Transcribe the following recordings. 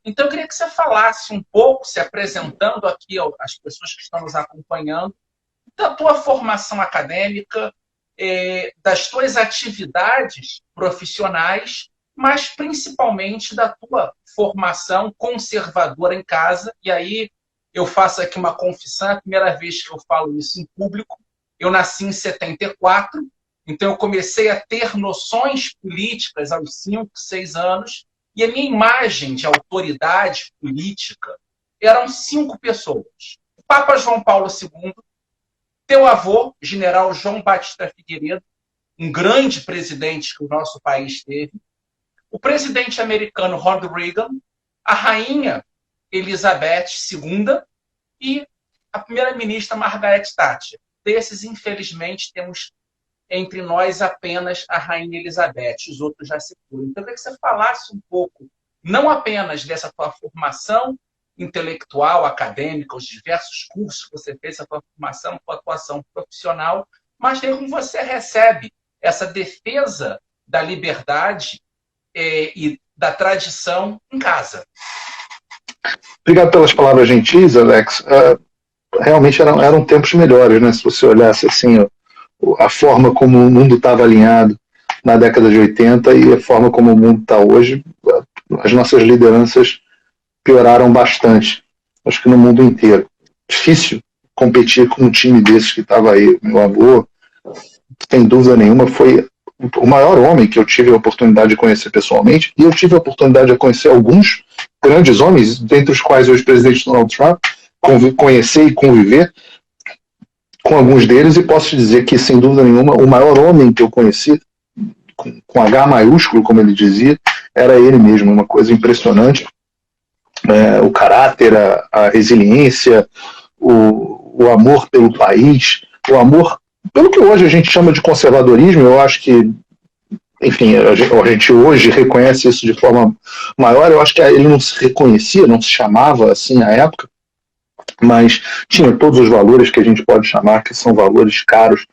Então, eu queria que você falasse um pouco, se apresentando aqui às pessoas que estão nos acompanhando, da tua formação acadêmica, das tuas atividades profissionais, mas principalmente da tua formação conservadora em casa. E aí eu faço aqui uma confissão, é a primeira vez que eu falo isso em público. Eu nasci em 74, então eu comecei a ter noções políticas aos 5, 6 anos, e a minha imagem de autoridade política eram 5 pessoas. O Papa João Paulo II, teu avô, general João Batista Figueiredo, um grande presidente que o nosso país teve, o presidente americano Ronald Reagan, a rainha Elizabeth II e a primeira-ministra Margaret Thatcher. Desses, infelizmente, temos entre nós apenas a rainha Elizabeth, os outros já se foram. Então, eu queria que você falasse um pouco, não apenas dessa tua formação intelectual, acadêmica, os diversos cursos que você fez, a tua formação, a tua atuação profissional, mas de como você recebe essa defesa da liberdade e da tradição em casa. Obrigado pelas palavras gentis, Alex. Realmente eram tempos melhores, né? Se você olhasse assim, a forma como o mundo estava alinhado na década de 80 e a forma como o mundo está hoje, as nossas lideranças pioraram bastante, acho que no mundo inteiro. Difícil competir com um time desses que estava aí. Meu avô, sem dúvida nenhuma, foi o maior homem que eu tive a oportunidade de conhecer pessoalmente, e eu tive a oportunidade de conhecer alguns grandes homens, dentre os quais hoje o presidente Donald Trump, conhecer e conviver com alguns deles, e posso te dizer que, sem dúvida nenhuma, o maior homem que eu conheci, com H maiúsculo, como ele dizia, era ele mesmo, uma coisa impressionante. O caráter, a resiliência, o amor pelo país, o amor pelo que hoje a gente chama de conservadorismo. Eu acho que, enfim, a gente hoje reconhece isso de forma maior. Eu acho que ele não se reconhecia, não se chamava assim à época, mas tinha todos os valores que a gente pode chamar, que são valores caros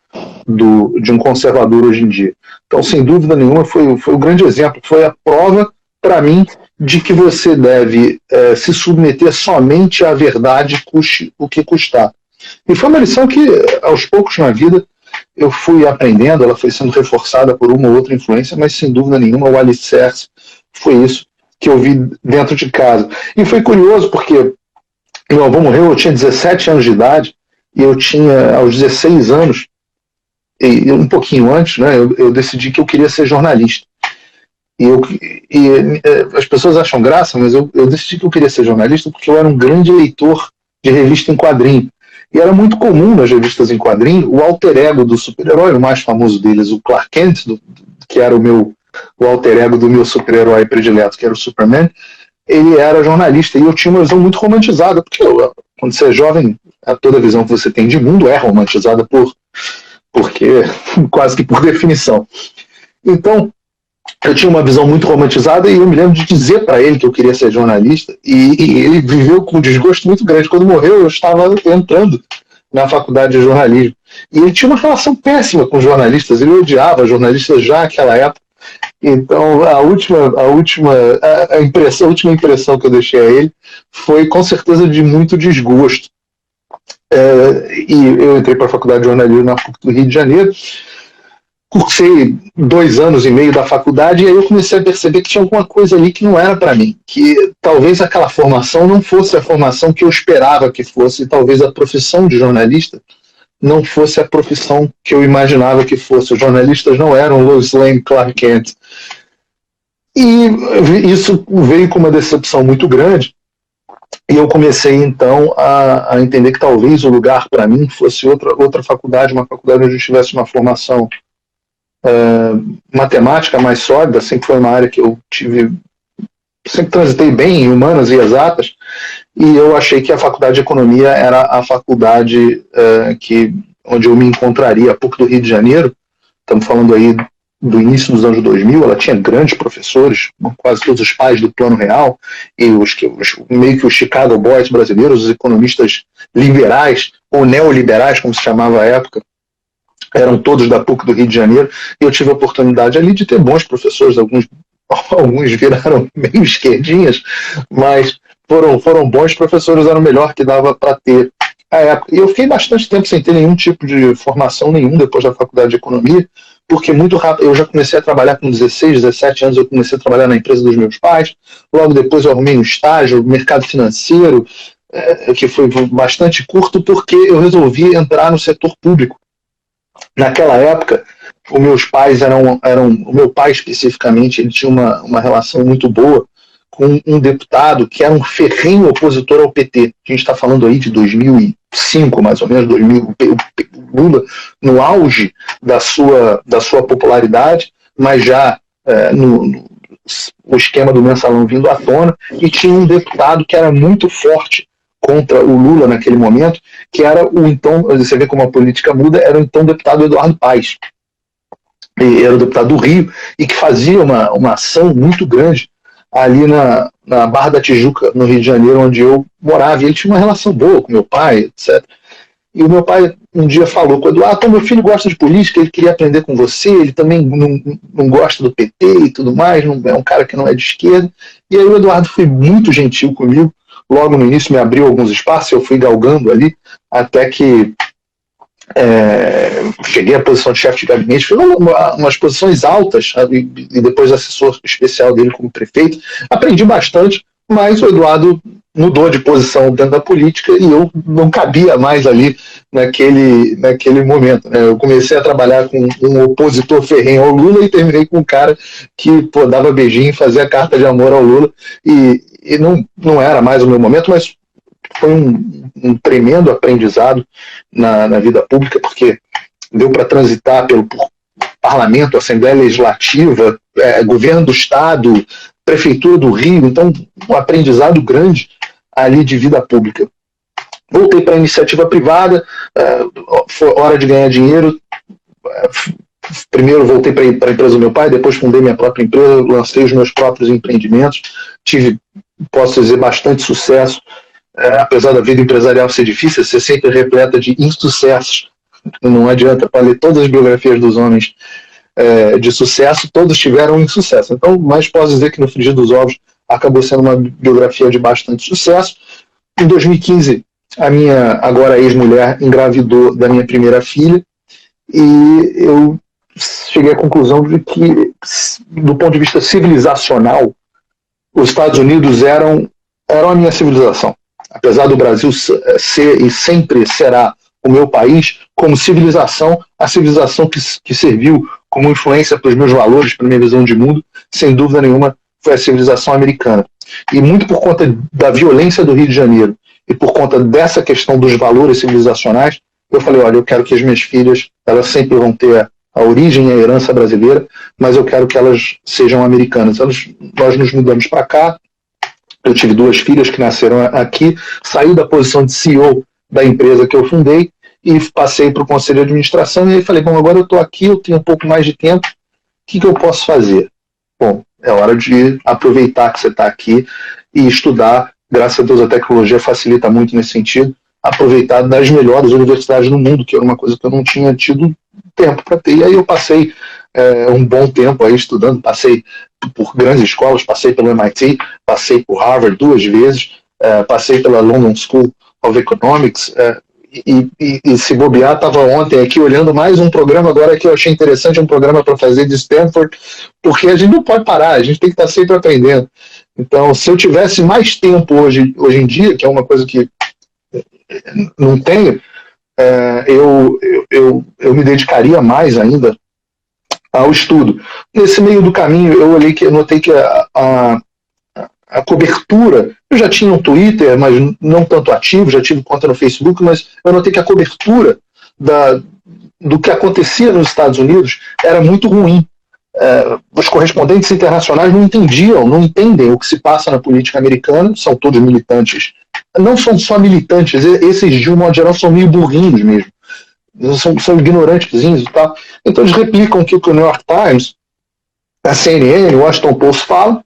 de um conservador hoje em dia. Então, sem dúvida nenhuma, foi o grande exemplo, foi a prova para mim de que você deve se submeter somente à verdade, custe o que custar. E foi uma lição que, aos poucos na vida, eu fui aprendendo, ela foi sendo reforçada por uma ou outra influência, mas sem dúvida nenhuma o alicerce foi isso que eu vi dentro de casa. E foi curioso porque meu avô morreu, eu tinha 17 anos de idade, e eu tinha, aos 16 anos, e um pouquinho antes, né, eu decidi que eu queria ser jornalista. E as pessoas acham graça, mas eu decidi que eu queria ser jornalista porque eu era um grande leitor de revista em quadrinho. E era muito comum nas revistas em quadrinho o alter ego do super-herói, o mais famoso deles, o Clark Kent, que era o alter ego do meu super-herói predileto, que era o Superman. Ele era jornalista, e eu tinha uma visão muito romantizada, porque quando você é jovem, toda a visão que você tem de mundo é romantizada porque quase que por definição. Então, eu tinha uma visão muito romantizada, e eu me lembro de dizer para ele que eu queria ser jornalista, e ele viveu com um desgosto muito grande. Quando morreu, eu estava entrando na faculdade de jornalismo, e ele tinha uma relação péssima com jornalistas, ele odiava jornalistas já naquela época. Então, a última impressão que eu deixei a ele foi, com certeza, de muito desgosto. E eu entrei para a faculdade de jornalismo na PUC do Rio de Janeiro, cursei 2 anos e meio da faculdade, e aí eu comecei a perceber que tinha alguma coisa ali que não era para mim, que talvez aquela formação não fosse a formação que eu esperava que fosse, e talvez a profissão de jornalista não fosse a profissão que eu imaginava que fosse. Os jornalistas não eram Lois Lane, Clark Kent. E isso veio com uma decepção muito grande, e eu comecei então a entender que talvez o lugar para mim fosse outra faculdade, uma faculdade onde eu tivesse uma formação matemática mais sólida. Sempre foi uma área que eu sempre transitei bem em humanas e exatas, e eu achei que a faculdade de economia era a faculdade onde eu me encontraria. A PUC do Rio de Janeiro, estamos falando aí do início dos anos 2000, ela tinha grandes professores, quase todos os pais do Plano Real, e meio que os Chicago Boys brasileiros, os economistas liberais, ou neoliberais, como se chamava à época, eram todos da PUC do Rio de Janeiro, e eu tive a oportunidade ali de ter bons professores, alguns alguns viraram meio esquerdinhas, mas foram bons professores, era o melhor que dava para ter à época. E eu fiquei bastante tempo sem ter nenhum tipo de formação nenhum depois da faculdade de economia, porque muito rápido, eu já comecei a trabalhar com 16, 17 anos, eu comecei a trabalhar na empresa dos meus pais, logo depois eu arrumei um estágio no mercado financeiro, que foi bastante curto, porque eu resolvi entrar no setor público. Naquela época, os meus pais o meu pai especificamente, ele tinha uma relação muito boa com um deputado que era um ferrenho opositor ao PT. A gente está falando aí de 2005, mais ou menos, 2000, Lula no auge da sua popularidade, mas já o esquema do mensalão vindo à tona, e tinha um deputado que era muito forte contra o Lula naquele momento, que era o então, você vê como a política muda, era o então deputado Eduardo Paes. E era o deputado do Rio, e que fazia uma ação muito grande ali na Barra da Tijuca, no Rio de Janeiro, onde eu morava. E ele tinha uma relação boa com meu pai, etc. E o meu pai um dia falou com o Eduardo: meu filho gosta de política, ele queria aprender com você, ele também não gosta do PT e tudo mais, não, é um cara que não é de esquerda. E aí o Eduardo foi muito gentil comigo, logo no início me abriu alguns espaços, eu fui galgando ali, até que cheguei à posição de chefe de gabinete, fui umas posições altas, e depois assessor especial dele como prefeito. Aprendi bastante, mas o Eduardo mudou de posição dentro da política e eu não cabia mais ali naquele momento, né? Eu comecei a trabalhar com um opositor ferrenho ao Lula e terminei com um cara que dava beijinho e fazia carta de amor ao Lula, e não era mais o meu momento, mas foi um tremendo aprendizado na vida pública, porque deu para transitar por parlamento, Assembleia Legislativa, governo do Estado, Prefeitura do Rio, então um aprendizado grande ali de vida pública. Voltei para a iniciativa privada, foi hora de ganhar dinheiro. Primeiro voltei para a empresa do meu pai, depois fundei minha própria empresa, lancei os meus próprios empreendimentos, tive, posso dizer, bastante sucesso. Apesar da vida empresarial ser difícil, ser sempre repleta de insucessos. Não adianta, para ler todas as biografias dos homens de sucesso, todos tiveram insucesso. Então, mas posso dizer que no frigir dos ovos acabou sendo uma biografia de bastante sucesso. Em 2015, a minha agora ex-mulher engravidou da minha primeira filha, e eu cheguei à conclusão de que, do ponto de vista civilizacional, os Estados Unidos eram a minha civilização. Apesar do Brasil ser e sempre será o meu país, como civilização, a civilização que serviu como influência para os meus valores, para a minha visão de mundo, sem dúvida nenhuma, foi a civilização americana. E muito por conta da violência do Rio de Janeiro e por conta dessa questão dos valores civilizacionais, eu falei: olha, eu quero que as minhas filhas, elas sempre vão ter a origem e a herança brasileira, mas eu quero que elas sejam americanas. Nós nos mudamos para cá. Eu tive 2 filhas que nasceram aqui, saí da posição de CEO da empresa que eu fundei e passei para o conselho de administração, e aí falei: bom, agora eu estou aqui, eu tenho um pouco mais de tempo, o que eu posso fazer? Bom, é hora de aproveitar que você está aqui e estudar. Graças a Deus a tecnologia facilita muito nesse sentido, aproveitar das melhores universidades do mundo, que era uma coisa que eu não tinha tido tempo para ter. E aí eu passei um bom tempo aí estudando, passei por grandes escolas, passei pelo MIT, passei por Harvard 2 vezes, passei pela London School of Economics, e se bobear, estava ontem aqui olhando mais um programa agora que eu achei interessante, um programa para fazer de Stanford, porque a gente não pode parar, a gente tem que estar sempre aprendendo. Então, se eu tivesse mais tempo hoje em dia, que é uma coisa que não tenho, eu me dedicaria mais ainda ao estudo. Nesse meio do caminho, eu notei que a cobertura, eu já tinha um Twitter, mas não tanto ativo, já tive conta no Facebook, mas eu notei que a cobertura do que acontecia nos Estados Unidos era muito ruim. Os correspondentes internacionais não entendem o que se passa na política americana, são todos militantes. Não são só militantes, esses de um modo geral são meio burrinhos mesmo. São ignorantezinhos e tal. Então eles replicam o que o New York Times, a CNN, o Washington Post fala,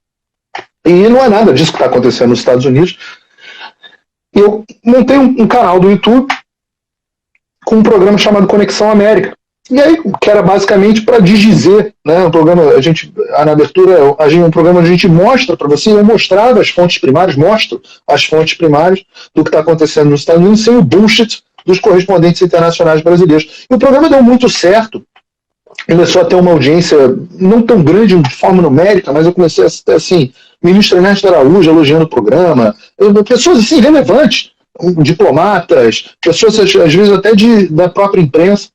e não é nada disso que está acontecendo nos Estados Unidos. E eu montei um canal do YouTube com um programa chamado Conexão América. E aí, que era basicamente para desdizer, né? Um programa, na abertura, um programa onde a gente mostra para você, eu mostrava as fontes primárias, mostro as fontes primárias do que está acontecendo nos Estados Unidos, sem o bullshit dos correspondentes internacionais brasileiros. E o programa deu muito certo, começou a ter uma audiência não tão grande de forma numérica, mas eu comecei a ter, assim, ministro Ernesto Araújo elogiando o programa, pessoas assim, relevantes, diplomatas, pessoas às vezes até da própria imprensa.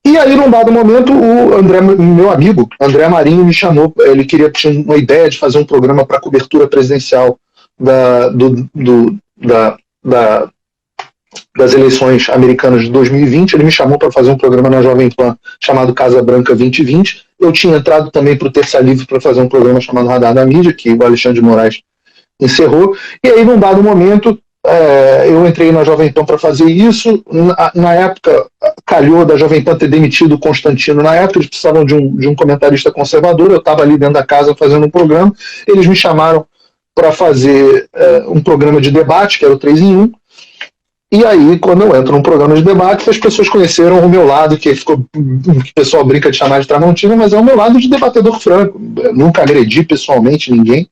E aí, num dado momento, o André, meu amigo, André Marinho, me chamou. Ele tinha uma ideia de fazer um programa para cobertura presidencial das eleições americanas de 2020. Ele me chamou para fazer um programa na Jovem Pan chamado Casa Branca 2020. Eu tinha entrado também para o Terça Livre para fazer um programa chamado Radar da Mídia, que o Alexandre de Moraes encerrou. E aí, num dado momento, eu entrei na Jovem Pan para fazer isso. Na época, calhou da Jovem Pan ter demitido o Constantino. Na época, eles precisavam de um comentarista conservador. Eu estava ali dentro da casa fazendo um programa. Eles me chamaram para fazer um programa de debate, que era o 3 em 1. E aí, quando eu entro num programa de debate, as pessoas conheceram o meu lado, que o pessoal brinca de chamar de Tramontina, mas é o meu lado de debatedor franco. Eu nunca agredi pessoalmente ninguém.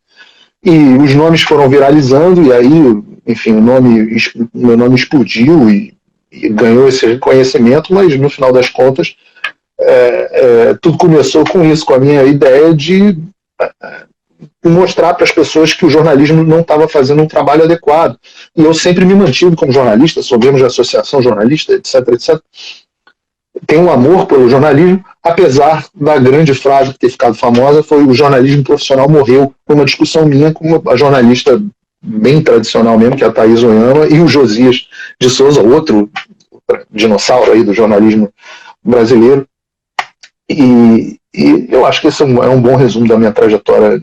E os nomes foram viralizando, e aí, enfim, meu nome explodiu e ganhou esse reconhecimento, mas no final das contas, tudo começou com isso, com a minha ideia de mostrar para as pessoas que o jornalismo não estava fazendo um trabalho adequado. E eu sempre me mantive como jornalista, sou membro de associação jornalista, etc, etc. Tenho um amor pelo jornalismo, apesar da grande frase que ter ficado famosa, foi: o jornalismo profissional morreu, numa discussão minha com uma jornalista bem tradicional mesmo, que é a Thaís Oyama, e o Josias de Souza, outro dinossauro aí do jornalismo brasileiro. E eu acho que esse é um bom resumo da minha trajetória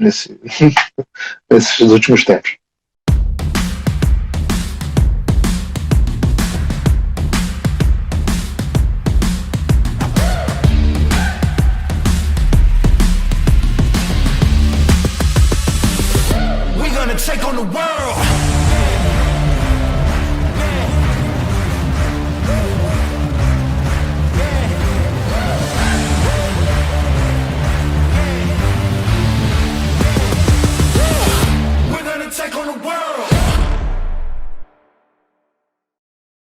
nesses últimos tempos.